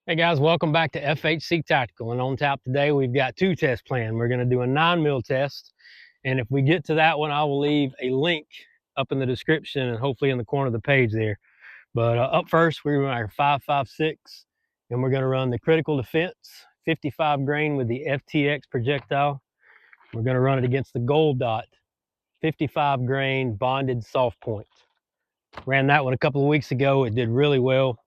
Hey guys, welcome back to FHC Tactical. And on tap today, we've got two tests planned. We're going to do a 9mm test. And if we get to that one, I will leave a link up in the description and hopefully in the corner of the page there. But up first, we run our 5.56, and we're going to run the critical defense 55 grain with the FTX projectile. We're going to run it against the Gold Dot 55 grain bonded soft point. Ran that one a couple of weeks ago. It did really well.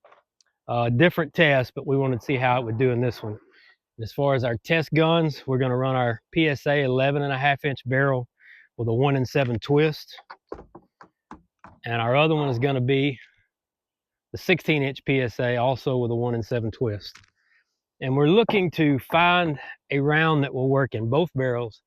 Different test, but we wanted to see how it would do in this one. As far as our test guns, we're going to run our PSA 11.5-inch barrel with a 1-in-7 twist. And our other one is going to be the 16-inch PSA, also with a 1-in-7 twist. And we're looking to find a round that will work in both barrels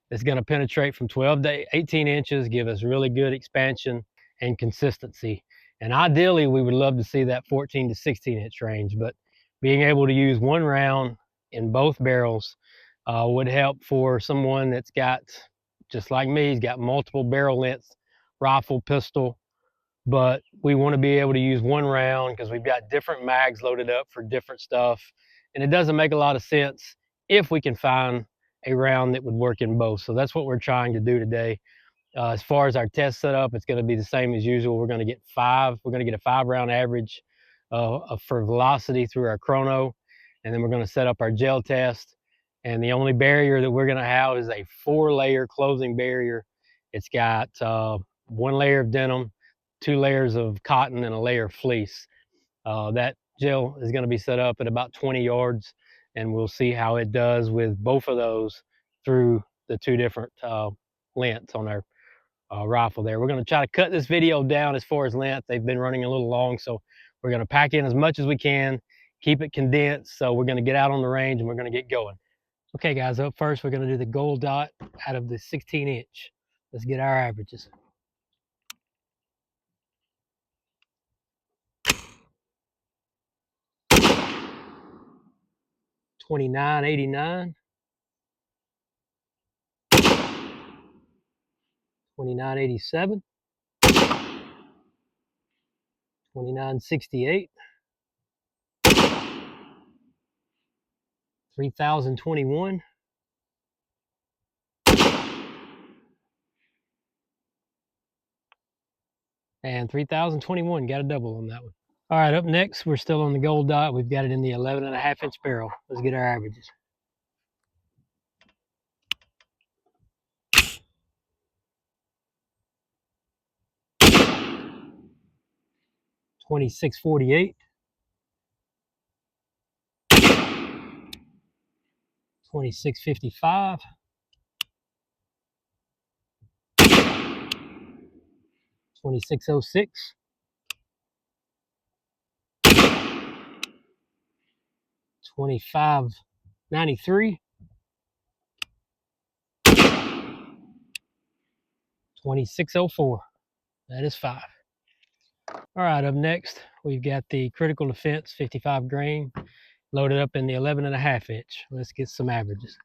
that's going to penetrate from 12 to 18 inches, give us really good expansion and consistency. And ideally, we would love to see that 14 to 16-inch range, but being able to use one round in both barrels would help for someone that's got, just like me, he's got multiple barrel lengths, rifle, pistol, but we want to be able to use one round because we've got different mags loaded up for different stuff. And it doesn't make a lot of sense if we can find a round that would work in both. So that's what we're trying to do today. As far as our test setup, it's going to be the same as usual. We're going to get a 5-round average for velocity through our chrono. And then we're going to set up our gel test. And the only barrier that we're going to have is a 4-layer closing barrier. It's got 1 layer of denim, 2 layers of cotton, and a layer of fleece. That gel is going to be set up at about 20 yards, and we'll see how it does with both of those through the two different lengths on our rifle there. We're going to try to cut this video down as far as length. They've been running a little long, so we're going to pack in as much as we can, keep it condensed. So we're going to get out on the range and we're going to get going. Okay guys, up first we're going to do the Gold Dot out of the 16-inch. Let's get our averages. $29.89, $29.87, $29.68, $3,021, and $3,021. Got a double on that one. All right, up next, we're still on the Gold Dot. We've got it in the 11.5-inch barrel. Let's get our averages. $26.48, $26.55, $26.06, $25.93, $26.04. That is 5. All right, up next, we've got the Critical Defense 55 grain loaded up in the 11.5-inch. Let's get some averages.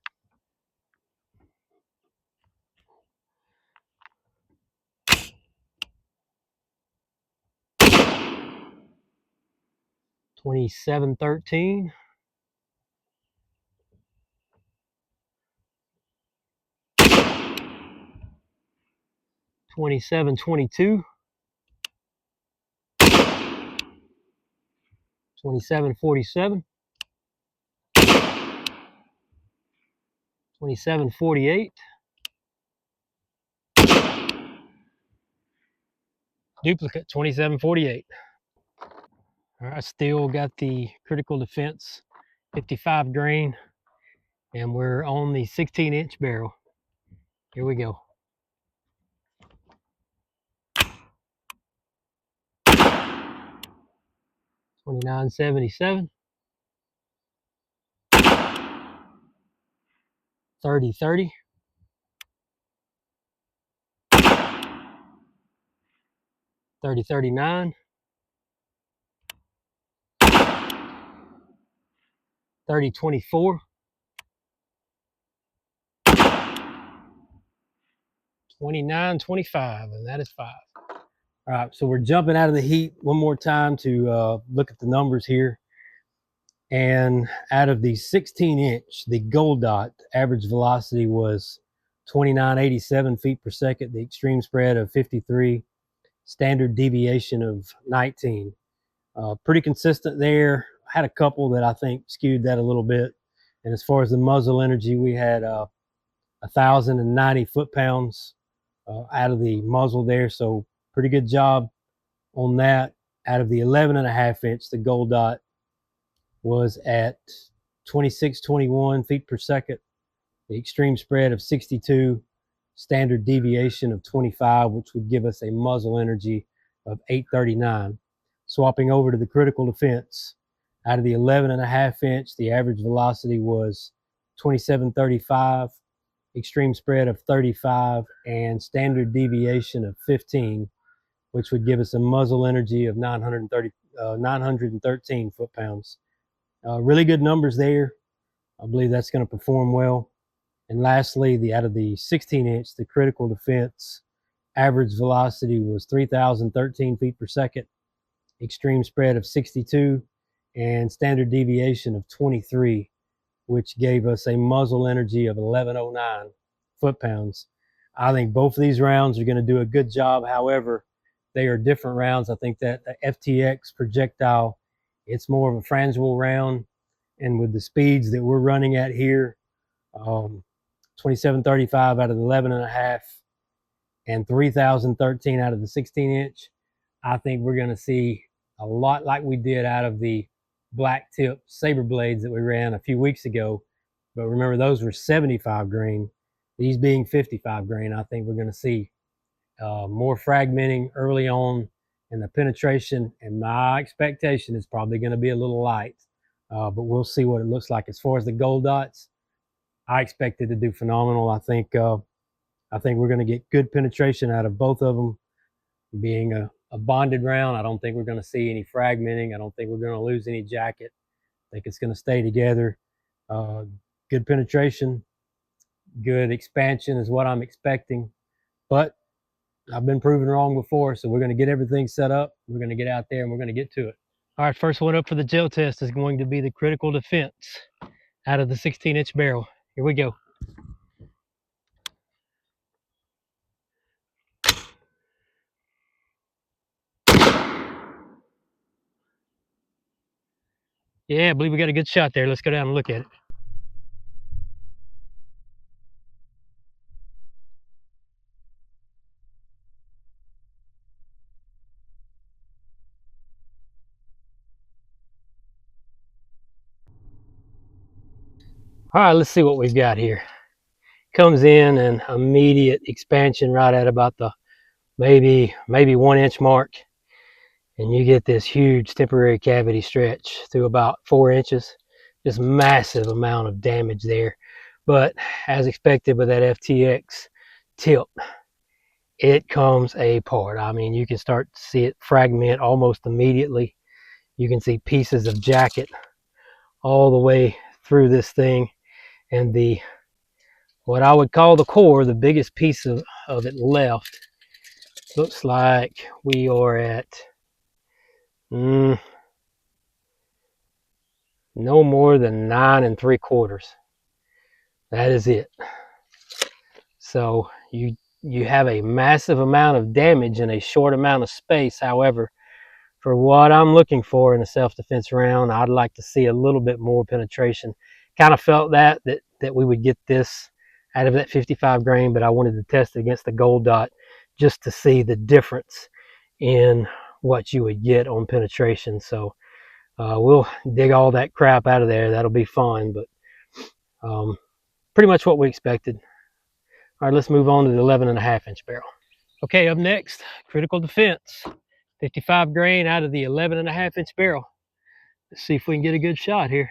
$27.13, $27.22, $27.47, $27.48, duplicate $27.48. All right, I still got the Critical Defense 55 grain, and we're on the 16-inch barrel. Here we go. $29.77, $30.30, $30.39, $30.24, $29.25, and that is 5. All right, so we're jumping out of the heat one more time to look at the numbers here. And out of the 16-inch, the gold dot average velocity was 2987 feet per second, the extreme spread of 53, standard deviation of 19. Pretty consistent there. Had a couple that I think skewed that a little bit. And as far as the muzzle energy, we had 1,090 foot-pounds out of the muzzle there. So pretty good job on that. Out of the 11.5-inch, the gold dot was at 2621 feet per second, the extreme spread of 62, standard deviation of 25, which would give us a muzzle energy of 839. Swapping over to the critical defense, out of the 11.5-inch, the average velocity was 2735, extreme spread of 35, and standard deviation of 15, which would give us a muzzle energy of 913 foot-pounds. Really good numbers there. I believe that's going to perform well. And lastly, out of the 16-inch, the critical defense average velocity was 3,013 feet per second, extreme spread of 62, and standard deviation of 23, which gave us a muzzle energy of 1109 foot-pounds. I think both of these rounds are going to do a good job. However, they are different rounds. I think that the FTX projectile, it's more of a frangible round. And with the speeds that we're running at here, 2735 out of the 11.5 and 3013 out of the 16-inch, I think we're going to see a lot like we did out of the black tip saber blades that we ran a few weeks ago. But remember, those were 75 grain. These being 55 grain, I think we're going to see more fragmenting early on, and the penetration, and my expectation is probably going to be a little light. But we'll see what it looks like. As far as the gold dots, I expect it to do phenomenal. I think we're going to get good penetration out of both of them. Being a bonded round, I don't think we're going to see any fragmenting. I don't think we're going to lose any jacket. I think it's going to stay together. Uh, good penetration, good expansion is what I'm expecting. But I've been proven wrong before, so we're going to get everything set up. We're going to get out there and we're going to get to it. All right, first one up for the gel test is going to be the critical defense out of the 16-inch barrel. Here we go. Yeah, I believe we got a good shot there. Let's go down and look at it. All right, let's see what we've got here. Comes in an immediate expansion right at about the maybe 1-inch mark, and you get this huge temporary cavity stretch through about 4 inches. Just massive amount of damage there. But as expected with that FTX tip, it comes apart. I mean, you can start to see it fragment almost immediately. You can see pieces of jacket all the way through this thing, and the what I would call the core, the biggest piece of it left, looks like we are at no more than 9 3/4. That is it. So you have a massive amount of damage in a short amount of space. However, for what I'm looking for in a self-defense round, I'd like to see a little bit more penetration. Kind of felt that we would get this out of that 55 grain, but I wanted to test it against the gold dot just to see the difference in what you would get on penetration. So we'll dig all that crap out of there. That'll be fun, but pretty much what we expected. All right, let's move on to the 11.5-inch barrel. Okay, up next, critical defense. 55 grain out of the 11.5-inch barrel. Let's see if we can get a good shot here.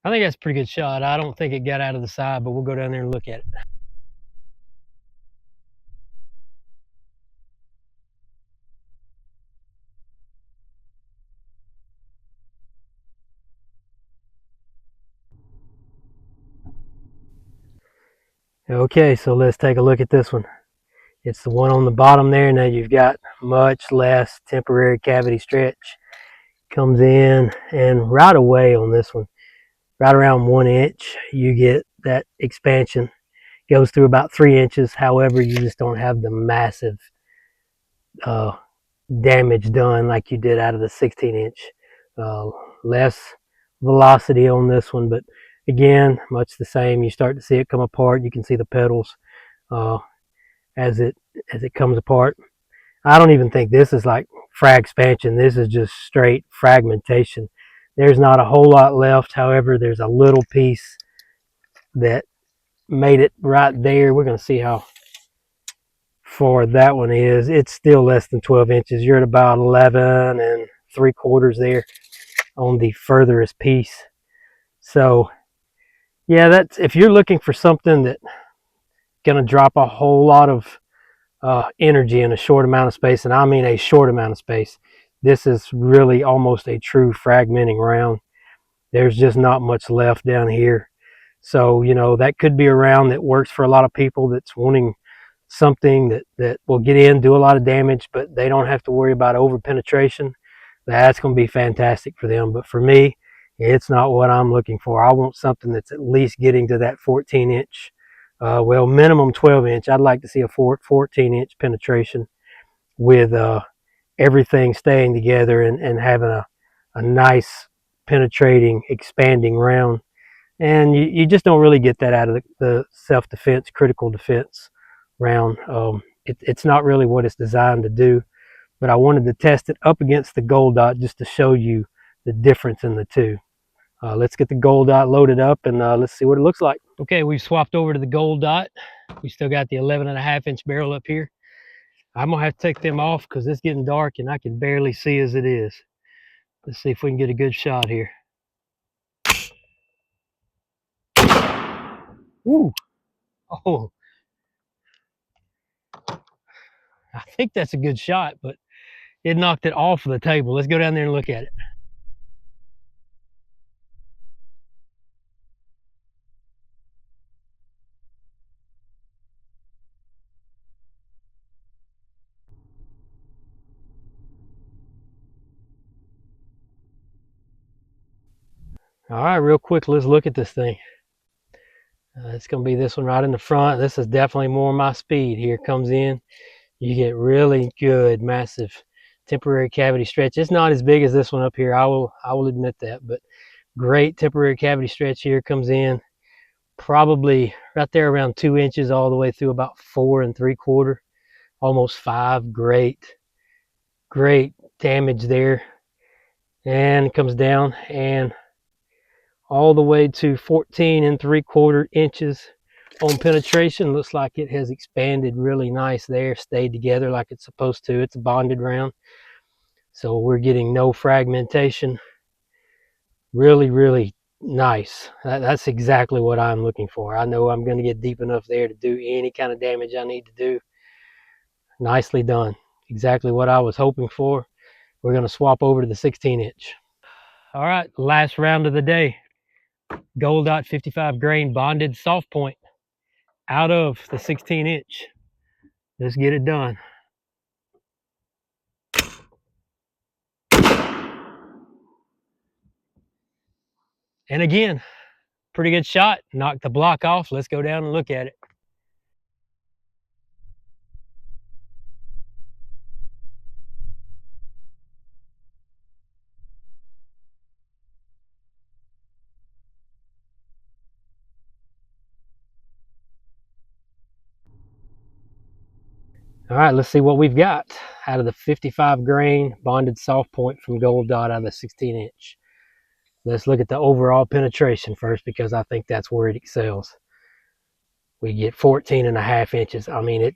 I think that's a pretty good shot. I don't think it got out of the side, but we'll go down there and look at it. Okay, so let's take a look at this one. It's the one on the bottom there. Now you've got much less temporary cavity stretch. Comes in, and right away on this one, right around 1 inch, you get that expansion. Goes through about 3 inches. However, you just don't have the massive uh, damage done like you did out of the 16-inch. Less velocity on this one, but again, much the same. You start to see it come apart. You can see the petals uh, as it comes apart. I don't even think this is like frag expansion. This is just straight fragmentation. There's not a whole lot left. However, there's a little piece that made it right there. We're going to see how far that one is. It's still less than 12 inches. You're at about 11 3/4 there on the furthest piece. So yeah, that's if you're looking for something that's going to drop a whole lot of energy in a short amount of space, and I mean a short amount of space, this is really almost a true fragmenting round. There's just not much left down here. So, you know, that could be a round that works for a lot of people that's wanting something that will get in, do a lot of damage, but they don't have to worry about over penetration. That's going to be fantastic for them. But for me, it's not what I'm looking for. I want something that's at least getting to that 14-inch, well, minimum 12-inch. I'd like to see a 14-inch penetration with everything staying together and having a nice penetrating, expanding round. And you just don't really get that out of the self-defense, critical defense round. It's not really what it's designed to do, but I wanted to test it up against the gold dot just to show you the difference in the two. Let's get the gold dot loaded up and let's see what it looks like. Okay, we've swapped over to the gold dot. We still got the 11.5-inch barrel up here. I'm gonna have to take them off because it's getting dark and I can barely see as it is. Let's see if we can get a good shot here. Ooh. Oh, I think that's a good shot, but it knocked it off of the table. Let's go down there and look at it. All right, real quick, let's look at this thing. It's going to be this one right in the front. This is definitely more my speed. Here comes in. You get really good, massive temporary cavity stretch. It's not as big as this one up here. I will admit that, but great temporary cavity stretch here comes in. Probably right there around 2 inches all the way through about 4 3/4, almost 5. Great damage there. And it comes down and all the way to 14 3/4 inches on penetration. Looks like it has expanded really nice there, stayed together like it's supposed to. It's a bonded round, so we're getting no fragmentation. Really nice. That's exactly what I'm looking for. I know I'm going to get deep enough there to do any kind of damage I need to do. Nicely done. Exactly what I was hoping for. We're going to swap over to the 16-inch. All right, last round of the day. Gold dot 55 grain bonded soft point out of the 16-inch. Let's get it done. And again, pretty good shot. Knocked the block off. Let's go down and look at it. All right, let's see what we've got out of the 55 grain bonded soft point from Gold Dot out of the 16-inch. Let's look at the overall penetration first because I think that's where it excels. We get 14.5 inches. I mean,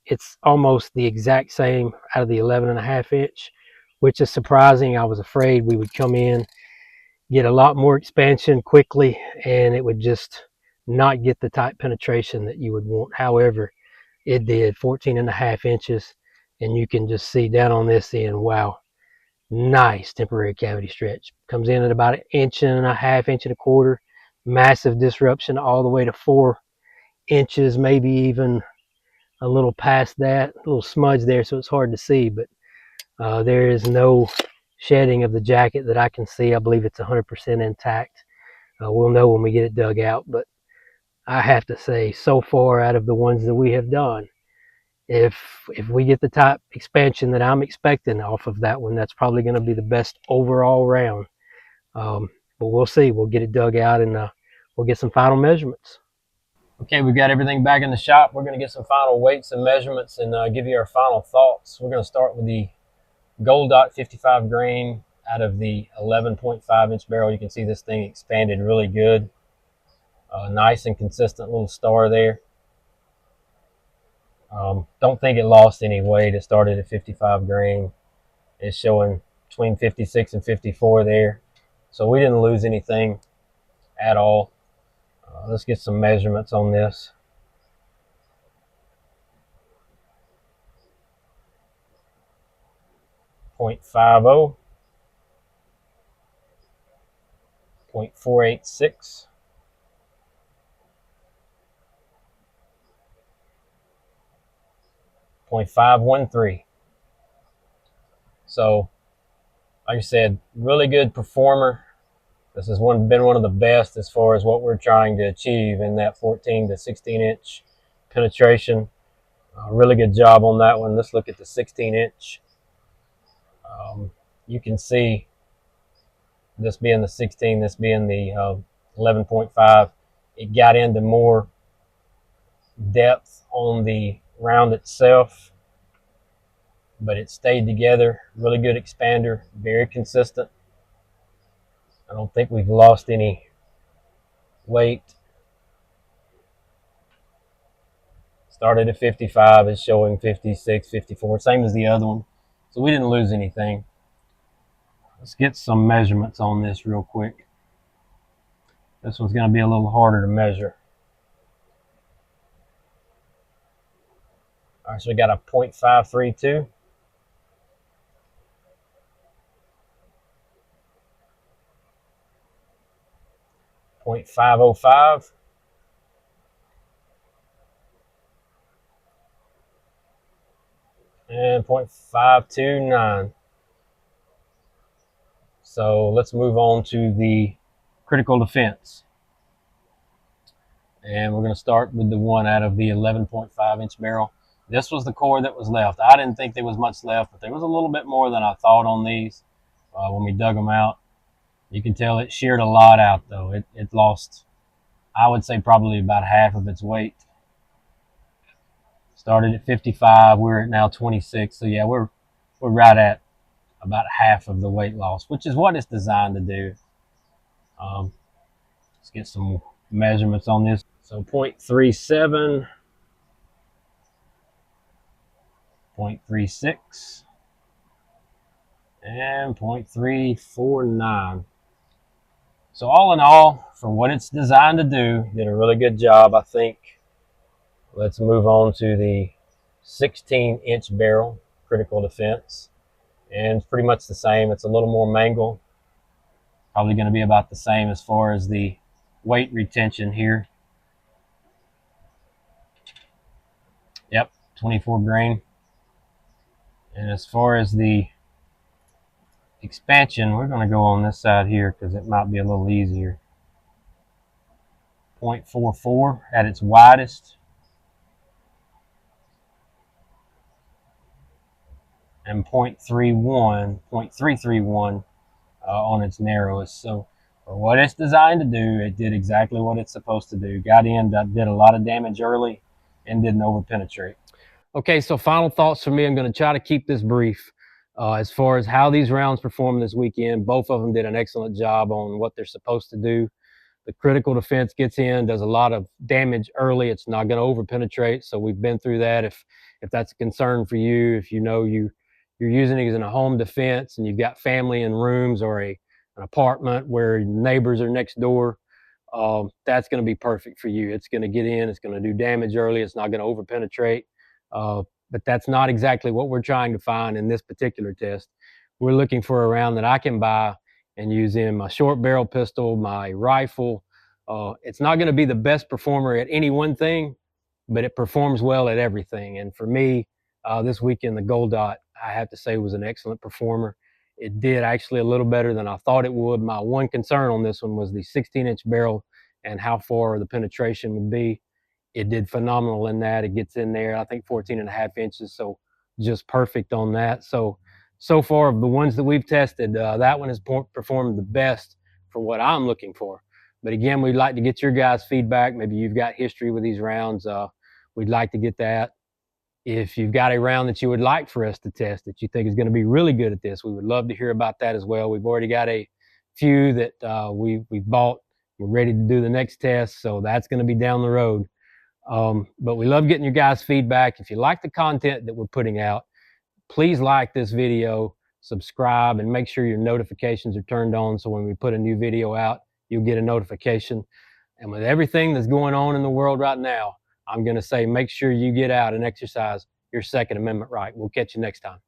it's almost the exact same out of the 11.5 inch, which is surprising. I was afraid we would come in, get a lot more expansion quickly, and it would just not get the type penetration that you would want. However, it did 14.5 inches, and you can just see down on this end, wow, nice temporary cavity stretch. Comes in at about 1.5 inches, 1.25 inches, massive disruption all the way to 4 inches, maybe even a little past that, a little smudge there, so it's hard to see, but there is no shedding of the jacket that I can see. I believe it's 100% intact. We'll know when we get it dug out, but I have to say, so far out of the ones that we have done, if we get the type expansion that I'm expecting off of that one, that's probably going to be the best overall round. But we'll see. We'll get it dug out and we'll get some final measurements. Okay, we've got everything back in the shop. We're going to get some final weights and measurements and give you our final thoughts. We're going to start with the Gold Dot 55 grain out of the 11.5 inch barrel. You can see this thing expanded really good. Nice and consistent little star there. Don't think it lost any weight. It started at 55 grain. It's showing between 56 and 54 there. So we didn't lose anything at all. Let's get some measurements on this. .50, .486, .513. So, like I said, really good performer. This has been one of the best as far as what we're trying to achieve in that 14 to 16 inch penetration. Really good job on that one. Let's look at the 16 inch. You can see this being the 16, this being the 11.5. It got into more depth on the round itself, but it stayed together. Really good expander, very consistent. I don't think we've lost any weight. Started at 55, is showing 56, 54, same as the other one. So we didn't lose anything. Let's get some measurements on this real quick. This one's going to be a little harder to measure. All right, so we got a .532. .505. And .529. So let's move on to the critical defense. And we're going to start with the one out of the 11.5 inch barrel. This was the core that was left. I didn't think there was much left, but there was a little bit more than I thought on these when we dug them out. You can tell it sheared a lot out, though. It lost, I would say, probably about half of its weight. Started at 55. We're at now 26. So, yeah, we're right at about half of the weight loss, which is what it's designed to do. Let's get some measurements on this. So 0.37, 0.36, and 0.349. So all in all, for what it's designed to do, did a really good job, I think. Let's move on to the 16 inch barrel critical defense. And it's pretty much the same. It's a little more mangled. Probably going to be about the same as far as the weight retention here. Yep, 24 grain. And as far as the expansion, we're going to go on this side here because it might be a little easier. 0.44 at its widest. And 0.331 on its narrowest. So for what it's designed to do, it did exactly what it's supposed to do. Got in, did a lot of damage early, and didn't over penetrate. Okay, so final thoughts for me. I'm going to try to keep this brief. As far as how these rounds performed this weekend, both of them did an excellent job on what they're supposed to do. The critical defense gets in, does a lot of damage early. It's not going to over penetrate. So we've been through that. If that's a concern for you, if you know you're using it as in a home defense and you've got family in rooms or an apartment where neighbors are next door, that's going to be perfect for you. It's going to get in, it's going to do damage early, it's not going to over penetrate. But that's not exactly what we're trying to find in this particular test. We're looking for a round that I can buy and use in my short barrel pistol, my rifle, It's not going to be the best performer at any one thing, but it performs well at everything. And for me, this weekend, the Gold Dot, I have to say, was an excellent performer. It did actually a little better than I thought it would. My one concern on this one was the 16-inch barrel and how far the penetration would be. It did phenomenal in that. It gets in there, I think 14.5 inches, so just perfect on that. So far of the ones that we've tested, that one has performed the best for what I'm looking for. But again, we'd like to get your guys' feedback. Maybe you've got history with these rounds. We'd like to get that. If you've got a round that you would like for us to test that you think is going to be really good at this, we would love to hear about that as well. We've already got a few that we've bought. We're ready to do the next test, so that's going to be down the road. But we love getting your guys' feedback. If you like the content that we're putting out, please like this video, subscribe, and make sure your notifications are turned on so when we put a new video out, you'll get a notification. And with everything that's going on in the world right now, I'm going to say make sure you get out and exercise your Second Amendment right. We'll catch you next time.